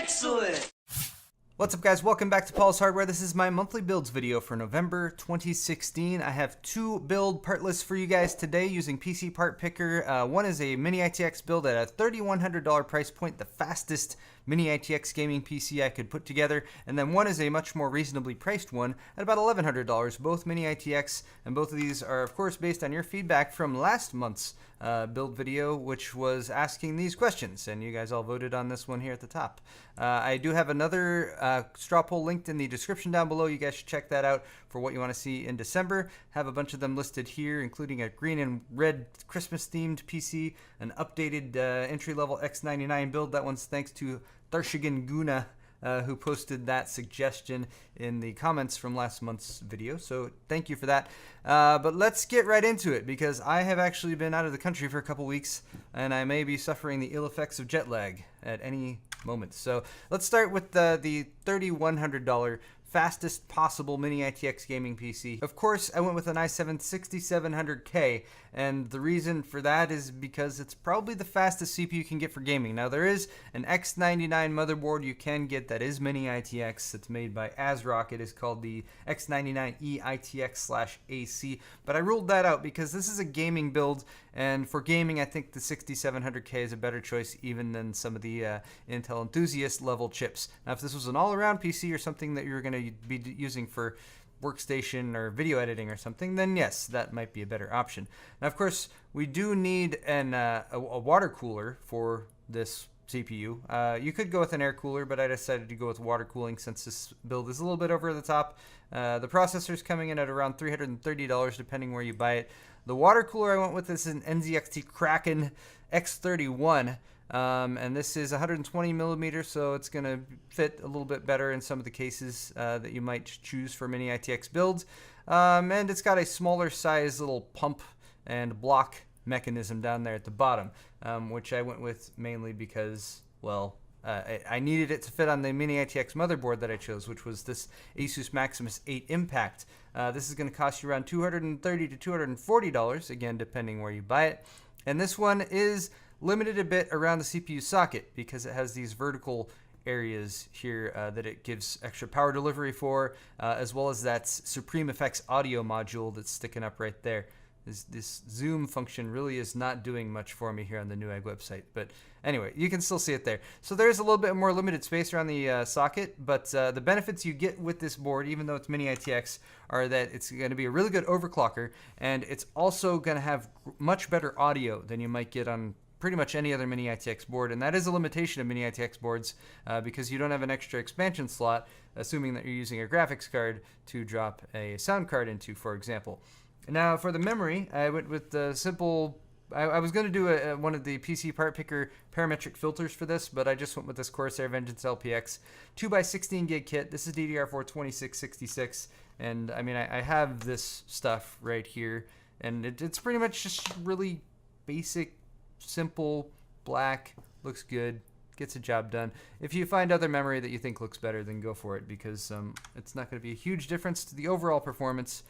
Excellent! What's up guys, welcome back to Paul's Hardware. This is my monthly builds video for November 2016. I have two build part lists for you guys today using PC Part Picker. One is a Mini ITX build at a $3,100 price point, the fastest Mini ITX gaming PC I could put together. And then one is a much more reasonably priced one at about $1,100, both Mini ITX. And both of these are of course based on your feedback from last month's build video, which was asking these questions. And you guys all voted on this one here at the top. I do have another straw poll linked in the description down below. You guys should check that out for what you want to see in December. Have a bunch of them listed here, including a green and red Christmas themed PC, an updated entry-level X99 build. That one's thanks to Darshigan Guna, who posted that suggestion in the comments from last month's video. So thank you for that. But let's get right into it, because I have actually been out of the country for a couple weeks, and I may be suffering the ill effects of jet lag at any moment. So let's start with the $3,100 fastest possible Mini ITX gaming PC. Of course, I went with an i7 6700K, and the reason for that is because it's probably the fastest CPU you can get for gaming. Now, there is an X99 motherboard you can get that is Mini ITX. It's made by ASRock. It is called the X99E ITX/AC, but I ruled that out because this is a gaming build, and for gaming, I think the 6700K is a better choice even than some of the Intel enthusiast level chips. Now, if this was an all-around PC or something that you were going to be using for workstation or video editing or something, then yes, that might be a better option. Now, of course, we do need a water cooler for this CPU. You could go with an air cooler, but I decided to go with water cooling since this build is a little bit over the top. The processor's coming in at around $330 depending where you buy it. The water cooler I went with is an NZXT Kraken X31. And this is 120 millimeters, so it's going to fit a little bit better in some of the cases that you might choose for Mini ITX builds. And it's got a smaller size little pump and block mechanism down there at the bottom, which I went with mainly because, well, I needed it to fit on the Mini ITX motherboard that I chose, which was this Asus Maximus 8 Impact. This is going to cost you around $230 to $240, again, depending where you buy it. And this one is limited a bit around the CPU socket because it has these vertical areas here that it gives extra power delivery for, as well as that Supreme Effects audio module that's sticking up right there. This zoom function really is not doing much for me here on the Newegg website, but anyway, you can still see it there. So there's a little bit more limited space around the socket, but the benefits you get with this board, even though it's Mini ITX, are that it's going to be a really good overclocker, and it's also going to have much better audio than you might get on pretty much any other Mini ITX board, and that is a limitation of Mini ITX boards because you don't have an extra expansion slot, assuming that you're using a graphics card to drop a sound card into, for example. Now, for the memory, I went with the simple. I was going to do one of the PC Part Picker parametric filters for this, but I just went with this Corsair Vengeance LPX 2x16 gig kit. This is DDR4 2666, and I mean, I have this stuff right here, and it's pretty much just really basic, simple, black, looks good, gets the job done. If you find other memory that you think looks better, then go for it, because it's not going to be a huge difference to the overall performance.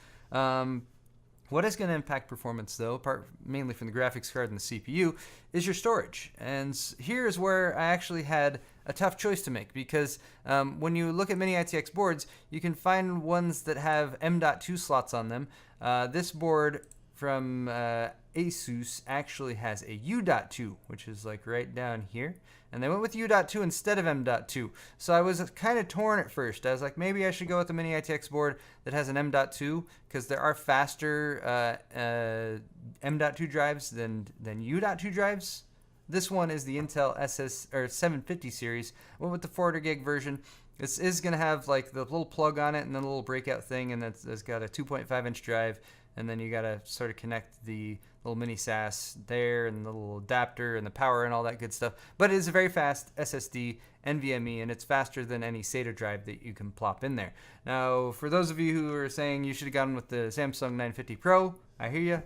What is going to impact performance, though, apart mainly from the graphics card and the CPU, is your storage. And here's where I actually had a tough choice to make, because when you look at Mini ITX boards, you can find ones that have M.2 slots on them. This board from Asus actually has a U.2, which is like right down here. And they went with U.2 instead of M.2. So I was kind of torn at first. I was like, maybe I should go with the Mini ITX board that has an M.2, because there are faster M.2 drives than U.2 drives. This one is the Intel 750 series. I went with the 400 gig version. This is going to have like the little plug on it and then a little breakout thing, and it's got a 2.5 inch drive. And then you got to sort of connect the little mini SAS there and the little adapter and the power and all that good stuff. But it is a very fast SSD, NVMe, and it's faster than any SATA drive that you can plop in there. Now, for those of you who are saying you should have gone with the Samsung 950 Pro, I hear you.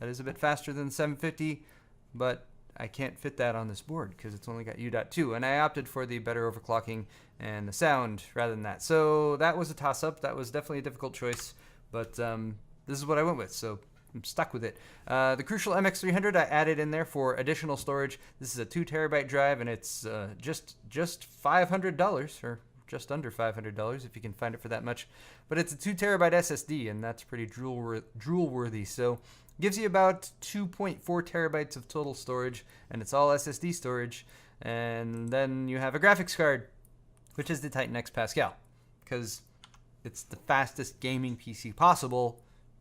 That is a bit faster than the 750, but I can't fit that on this board because it's only got U.2, and I opted for the better overclocking and the sound rather than that. So that was a toss-up. That was definitely a difficult choice, but this is what I went with. So I'm stuck with it. The Crucial MX300 I added in there for additional storage. This is a 2 terabyte drive, and it's just $500, or just under $500 if you can find it for that much. But it's a 2 terabyte SSD, and that's pretty drool worthy. So gives you about 2.4 terabytes of total storage, and it's all SSD storage. And then you have a graphics card, which is the Titan X Pascal, because it's the fastest gaming PC possible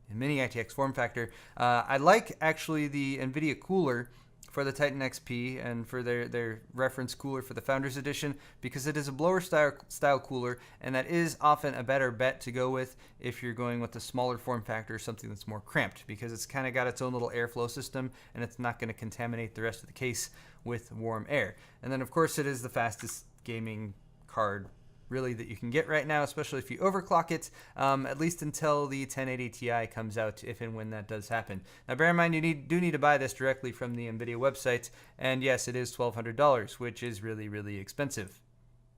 in mini ITX form factor. I like actually the NVIDIA cooler for the Titan XP and for their reference cooler for the Founders Edition, because it is a blower style cooler, and that is often a better bet to go with if you're going with a smaller form factor or something that's more cramped, because it's kind of got its own little airflow system and it's not going to contaminate the rest of the case with warm air. And then of course it is the fastest gaming card really that you can get right now, especially if you overclock it, at least until the 1080 Ti comes out, if and when that does happen. Now bear in mind, you do need to buy this directly from the NVIDIA website, and yes, it is $1,200, which is really, really expensive.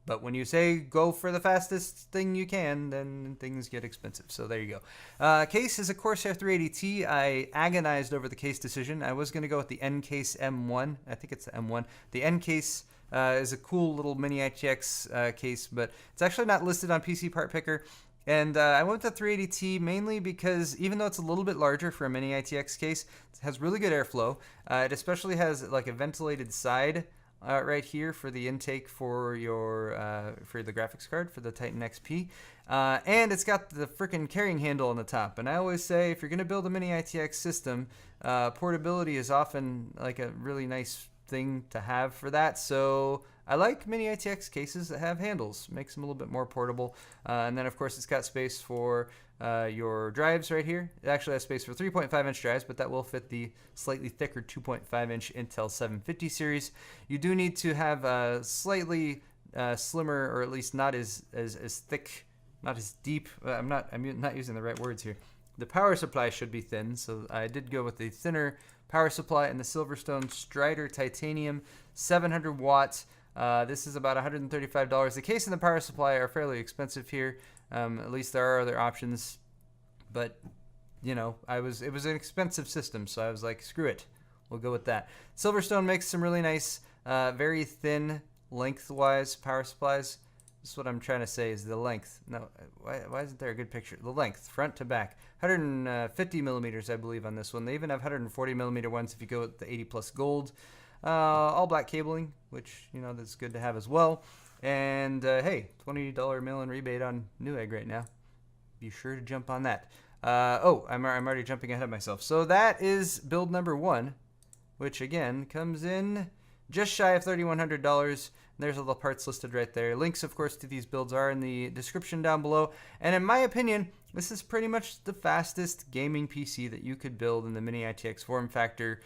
But when you say go for the fastest thing you can, then things get expensive. So there you go. Case is a Corsair 380T. I agonized over the case decision. I was going to go with the N-Case M1. I think it's the M1. The N-Case is a cool little mini ITX case, but it's actually not listed on PC Part Picker. And I went with the 380T mainly because even though it's a little bit larger for a mini ITX case, it has really good airflow. It especially has like a ventilated side right here for the intake for your for the graphics card for the Titan XP, and it's got the freaking carrying handle on the top. And I always say, if you're gonna build a mini ITX system, portability is often like a really nice thing to have for that. So I like mini ITX cases that have handles, makes them a little bit more portable. And then of course it's got space for your drives right here. It actually has space for 3.5 inch drives, but that will fit the slightly thicker 2.5 inch Intel 750 series. You do need to have a slightly slimmer, or at least not as thick, not as deep. I'm not using the right words here. The power supply should be thin, so I did go with the thinner power supply and the Silverstone Strider Titanium 700 watts. This is about $135. The case and the power supply are fairly expensive here. At least there are other options, but you know, it was an expensive system, so I was like, screw it, we'll go with that. Silverstone makes some really nice, very thin lengthwise power supplies. This is what I'm trying to say, is the length. No, why isn't there a good picture? The length, front to back. 150 millimeters, I believe, on this one. They even have 140 millimeter ones if you go with the 80 plus gold. All black cabling, which, you know, that's good to have as well. And hey, $20 mail-in rebate on Newegg right now. Be sure to jump on that. I'm already jumping ahead of myself. So that is build number 1, which again comes in just shy of $3,100. There's all the parts listed right there. Links, of course, to these builds are in the description down below. And in my opinion, this is pretty much the fastest gaming PC that you could build in the mini ITX form factor.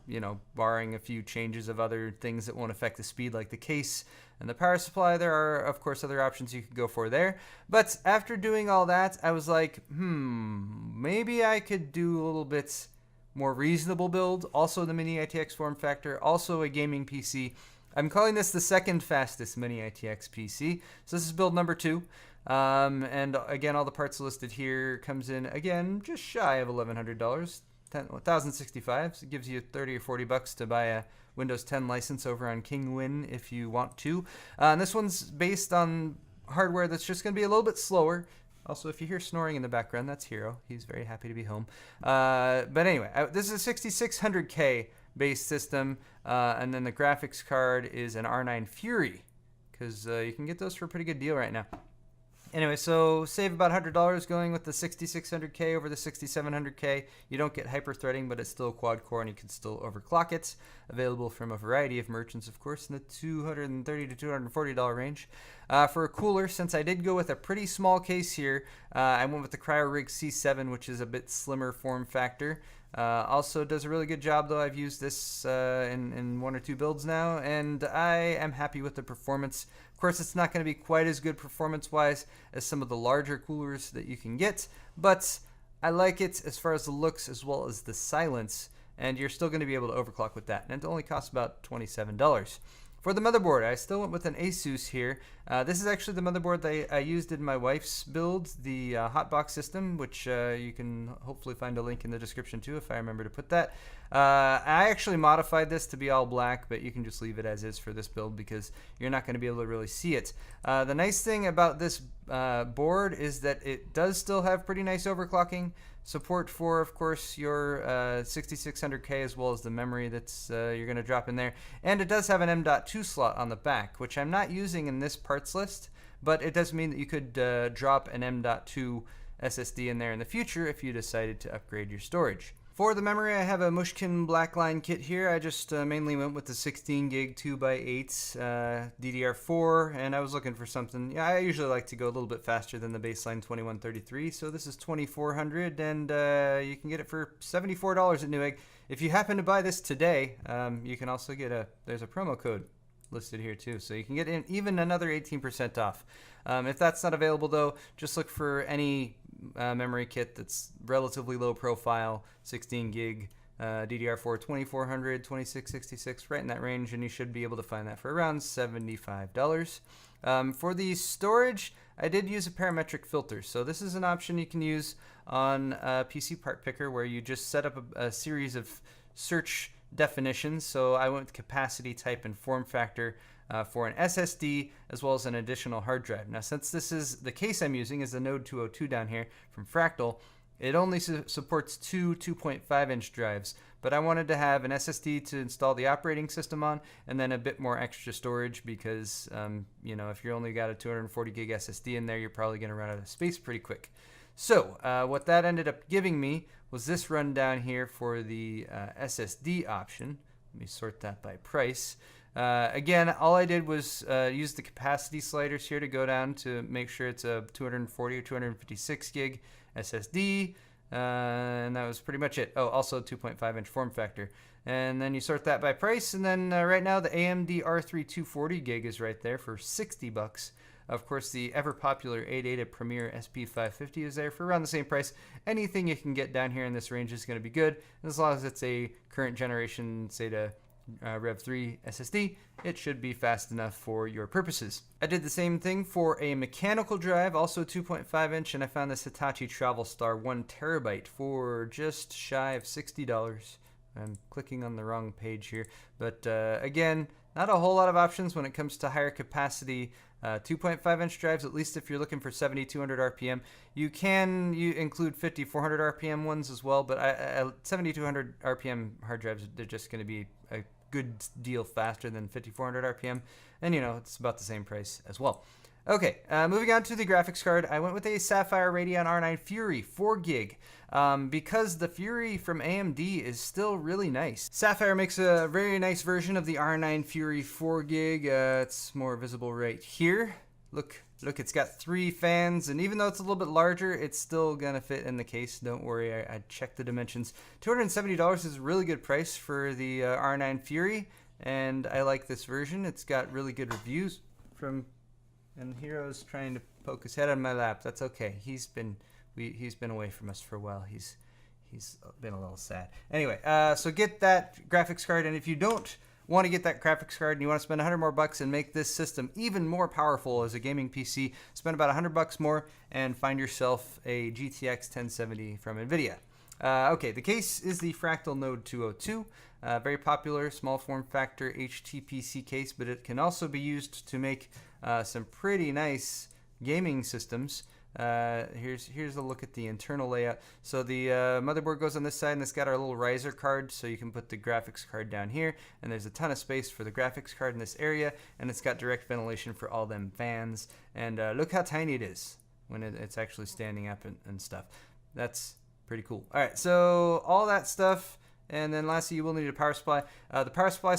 You know, barring a few changes of other things that won't affect the speed, like the case and the power supply. There are, of course, other options you could go for there. But after doing all that, I was like, maybe I could do a little bit more reasonable build. Also the mini ITX form factor, also a gaming PC. I'm calling this the second fastest mini ITX PC. So this is build number 2. And again, all the parts listed here comes in, again, just shy of $1,100. $1,065, so it gives you 30 or 40 bucks to buy a Windows 10 license over on Kingwin if you want to. And this one's based on hardware that's just going to be a little bit slower. Also, if you hear snoring in the background, that's Hero. He's very happy to be home. But anyway, this is a 6600K base system, and then the graphics card is an R9 Fury, because you can get those for a pretty good deal right now. Anyway, so save about $100 going with the 6600K over the 6700K. You don't get hyper-threading, but it's still quad-core, and you can still overclock it. Available from a variety of merchants, of course, in the $230 to $240 range. For a cooler, since I did go with a pretty small case here, I went with the CryoRig C7, which is a bit slimmer form factor. Also does a really good job, though. I've used this in 1 or 2 builds now, and I am happy with the performance. Of course, it's not going to be quite as good performance-wise as some of the larger coolers that you can get, but I like it as far as the looks as well as the silence, and you're still going to be able to overclock with that, and it only costs about $27. For the motherboard, I still went with an Asus here. This is actually the motherboard that I used in my wife's build, the Hotbox system, which you can hopefully find a link in the description too if I remember to put that. I actually modified this to be all black, but you can just leave it as is for this build because you're not going to be able to really see it. The nice thing about this board is that it does still have pretty nice overclocking. Support for, of course, your 6600K as well as the memory that's you're going to drop in there. And it does have an M.2 slot on the back, which I'm not using in this parts list, but it does mean that you could drop an M.2 SSD in there in the future if you decided to upgrade your storage. For the memory, I have a Mushkin Blackline kit here. I just mainly went with the 16 gig 2x8 DDR4, and I was looking for something. Yeah, I usually like to go a little bit faster than the baseline 2133, so this is 2400, and you can get it for $74 at Newegg. If you happen to buy this today, you can also get there's a promo code listed here too, so you can get even another 18% off. If that's not available though, just look for any memory kit that's relatively low profile, 16 gig DDR4 2400, 2666, right in that range, and you should be able to find that for around $75. For the storage, I did use a parametric filter, so this is an option you can use on PC Part Picker where you just set up a series of search definitions. So I went with capacity, type, and form factor for an SSD as well as an additional hard drive. Now, since this is the case I'm using is the Node 202 down here from Fractal, it only supports two 2.5-inch drives, but I wanted to have an SSD to install the operating system on and then a bit more extra storage because, you know, if you only got a 240 gig SSD in there, you're probably going to run out of space pretty quick. So what that ended up giving me was this rundown here for the SSD option. Let me sort that by price. Again, all I did was use the capacity sliders here to go down to make sure it's a 240 or 256 gig SSD, and that was pretty much it. Oh, also 2.5-inch form factor. And then you sort that by price, and then right now the AMD R3 240 gig is right there for $60. Of course, the ever-popular 880 Premier SP550 is there for around the same price. Anything you can get down here in this range is going to be good. And as long as it's a current generation SATA Rev 3 SSD, it should be fast enough for your purposes. I did the same thing for a mechanical drive, also 2.5-inch, and I found this Hitachi TravelStar 1TB for just shy of $60. I'm clicking on the wrong page here, but again, not a whole lot of options when it comes to higher capacity 2.5-inch drives, at least if you're looking for 7200 RPM. You include 5400 RPM ones as well, but 7200 RPM hard drives, they're just going to be a good deal faster than 5400 RPM, and you know, it's about the same price as well. Okay, moving on to the graphics card, I went with a Sapphire Radeon R9 Fury 4 gig because the Fury from AMD is still really nice. Sapphire makes a very nice version of the R9 Fury 4 gig. It's more visible right here. Look, it's got 3 fans, and even though it's a little bit larger, it's still gonna fit in the case. Don't worry, I checked the dimensions. $270 is a really good price for the R9 Fury, and I like this version. It's got really good reviews from... And Hero's trying to poke his head on my lap. That's okay. He's been away from us for a while. He's been a little sad. Anyway, so get that graphics card, and if you don't want to get that graphics card and you want to spend $100 more and make this system even more powerful as a gaming PC, spend about $100 more and find yourself a GTX 1070 from NVIDIA. Okay, the case is the Fractal Node 202. Very popular small form factor HTPC case, but it can also be used to make some pretty nice gaming systems. Here's a look at the internal layout. So the motherboard goes on this side, and it's got our little riser card, so you can put the graphics card down here, and there's a ton of space for the graphics card in this area, and it's got direct ventilation for all them fans. And look how tiny it is when it's actually standing up and stuff. That's pretty cool. All right, so all that stuff. And then lastly, you will need a power supply. The power supply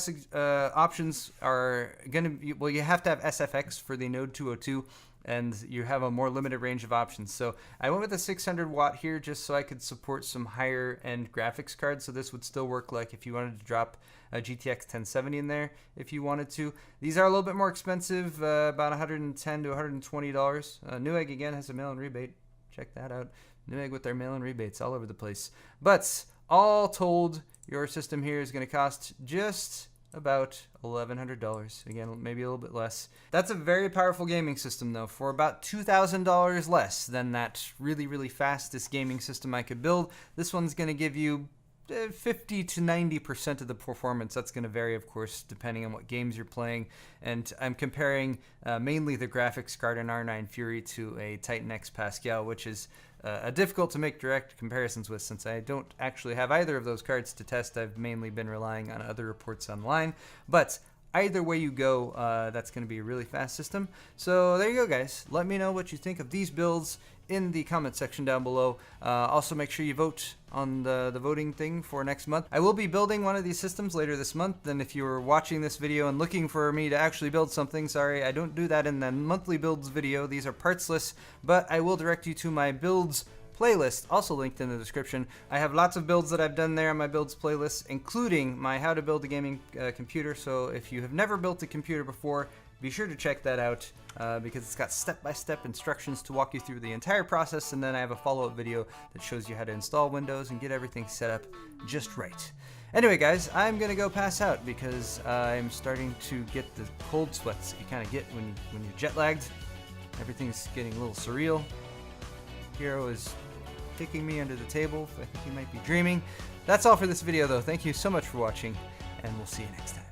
options are going to be, well, you have to have SFX for the Node 202, and you have a more limited range of options. So I went with a 600 watt here just so I could support some higher end graphics cards. So this would still work like if you wanted to drop a GTX 1070 in there if you wanted to. These are a little bit more expensive, about $110 to $120. Newegg again has a mail-in rebate. Check that out. Newegg with their mail-in rebates all over the place. But all told, your system here is going to cost just about $1,100. Again, maybe a little bit less. That's a very powerful gaming system, though, for about $2,000 less than that really fastest gaming system I could build. This one's going to give you 50 to 90% of the performance. That's going to vary, of course, depending on what games you're playing. And I'm comparing mainly the graphics card in R9 Fury to a Titan X Pascal, which is difficult to make direct comparisons with since I don't actually have either of those cards to test. I've mainly been relying on other reports online. But either way you go, that's going to be a really fast system. So there you go, guys. Let me know what you think of these builds in the comment section down below. Also, make sure you vote on the voting thing for next month. I will be building one of these systems later this month, and if you were watching this video and looking for me to actually build something, sorry, I don't do that in the monthly builds video. These are partsless, but I will direct you to my builds playlist, also linked in the description. I have lots of builds that I've done there on my builds playlist, including my how to build a gaming computer. So if you have never built a computer before, be sure to check that out because it's got step-by-step instructions to walk you through the entire process, and then I have a follow-up video that shows you how to install Windows and get everything set up just right. Anyway, guys, I'm gonna go pass out because I'm starting to get the cold sweats that you kind of get when you're jet lagged. Everything's getting a little surreal. Hero is kicking me under the table. I think he might be dreaming. That's all for this video, though. Thank you so much for watching, and we'll see you next time.